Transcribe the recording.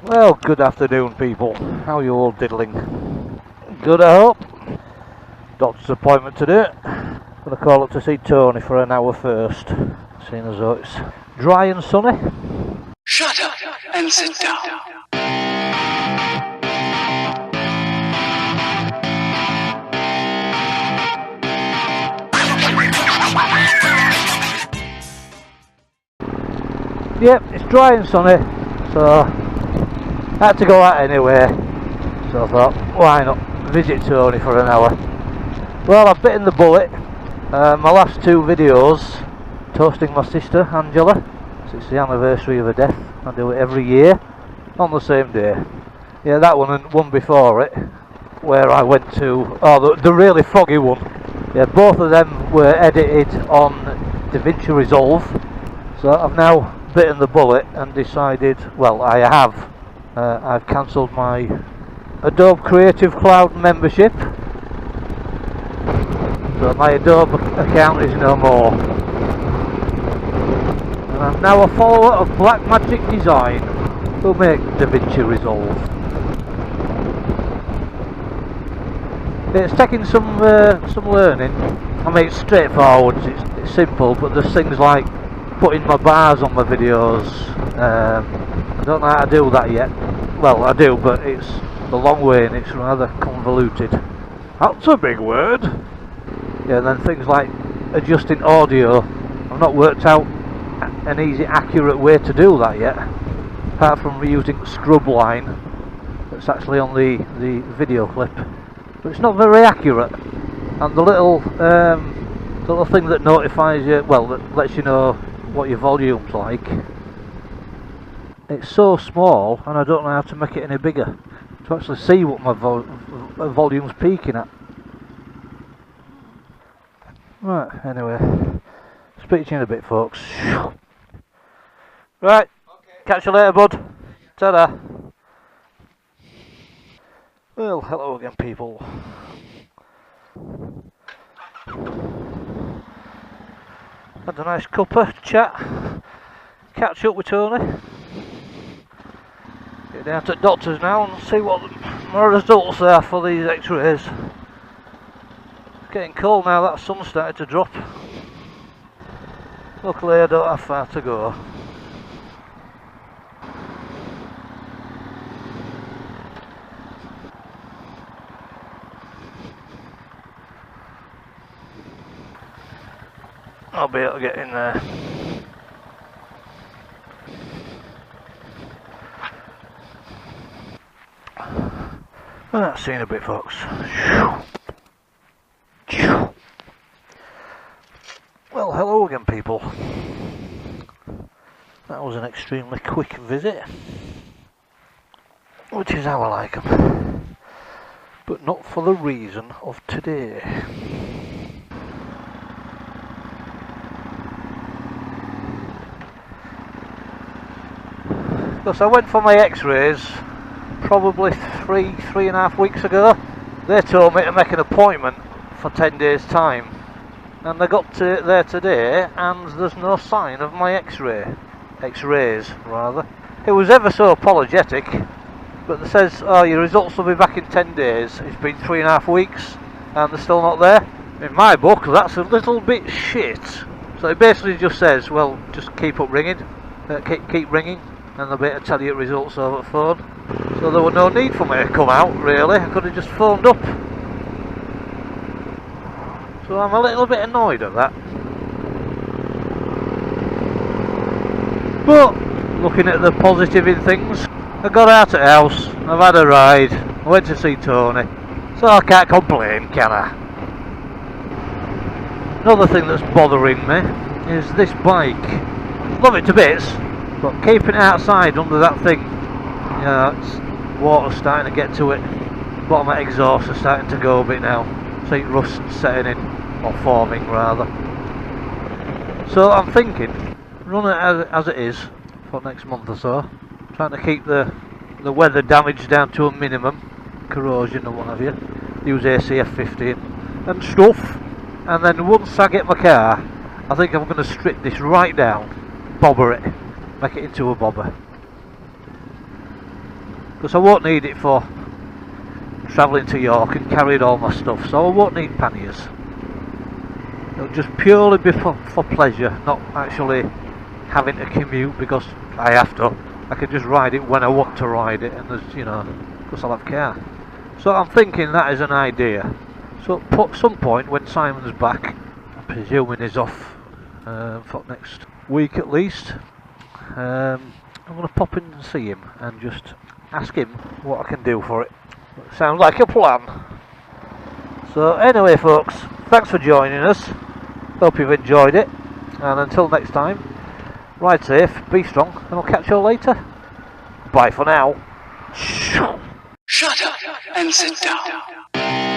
Well, good afternoon, people. How are you all diddling? Good, I hope. Doctor's appointment today. Gonna call up to see Tony for an hour first, seeing as though it's dry and sunny. Shut up and sit down. Yep, it's dry and sunny, so I had to go out anyway. So I thought, why not visit Tony for an hour? Well, I've bitten the bullet. My last two videos, toasting my sister Angela, it's the anniversary of her death. I do it every year on the same day. Yeah, that one and one before it, where I went to, the really foggy one. Yeah, both of them were edited on DaVinci Resolve. So I've now bitten the bullet and decided, well, I've cancelled my Adobe Creative Cloud membership. So my Adobe account is no more. And I'm now a follower of Blackmagic Design, who make DaVinci Resolve. It's taking some learning. I mean, it's straightforward, it's simple, but there's things like putting my bars on my videos. I don't know how to do that yet. Well, I do, but it's a long way and it's rather convoluted. That's a big word. Yeah, and then things like adjusting audio. I've not worked out an easy, accurate way to do that yet, apart from using Scrubline. That's actually on the video clip, but it's not very accurate. And the little thing that notifies you, well, that lets you know what your volume's like, it's so small, and I don't know how to make it any bigger to actually see what my volume's peaking at. Right, anyway, speak to you in a bit, folks. Right, okay. Catch you later, bud. Ta-da. Well, hello again, people. Had a nice cuppa chat, catch up with Tony. Get down to the doctor's now and see what my results are for these x-rays. It's getting cold now, that sun's started to drop. Luckily I don't have far to go. I'll be able to get in there. Well, that's seen a bit, folks. Well, hello again, people. That was an extremely quick visit, which is how I like them, but not for the reason of today. Because I went for my x-rays probably three and a half weeks ago. They told me to make an appointment for 10 days time, and I got to there today and there's no sign of my x-rays rather. It was ever so apologetic, but it says, oh, your results will be back in 10 days. It's been 3.5 weeks and they're still not there. In my book, that's a little bit shit. So it basically just says, well, just keep up ringing, keep ringing, and they'll be able to tell you the results over the phone. So there was no need for me to come out, really. I could have just phoned up. So I'm a little bit annoyed at that. But looking at the positive in things, I got out of the house, I've had a ride, I went to see Tony, so I can't complain, can I? Another thing that's bothering me is this bike. Love it to bits, but keeping it outside under that thing, you know, it's water starting to get to it. Bottom of exhaust is starting to go a bit now. See rust setting in, or forming rather. So I'm thinking, run it as it is for next month or so, trying to keep the weather damage down to a minimum, corrosion and what have you. Use ACF 15 and stuff, and then once I get my car, I think I'm going to strip this right down, bobber it, make it into a bobber. because I won't need it for travelling to York and carrying all my stuff, so I won't need panniers. It'll just purely be for pleasure, not actually having to commute because I have to. I can just ride it when I want to ride it, and there's, you know, because I'll have a car. So I'm thinking that is an idea. So at some point when Simon's back, I'm presuming he's off for next week at least, I'm going to pop in and see him and just ask him what I can do for it. Sounds like a plan. So anyway folks, thanks for joining us. Hope you've enjoyed it, and until next time, ride safe, be strong, and I'll catch you all later. Bye for now. Shut up and sit down.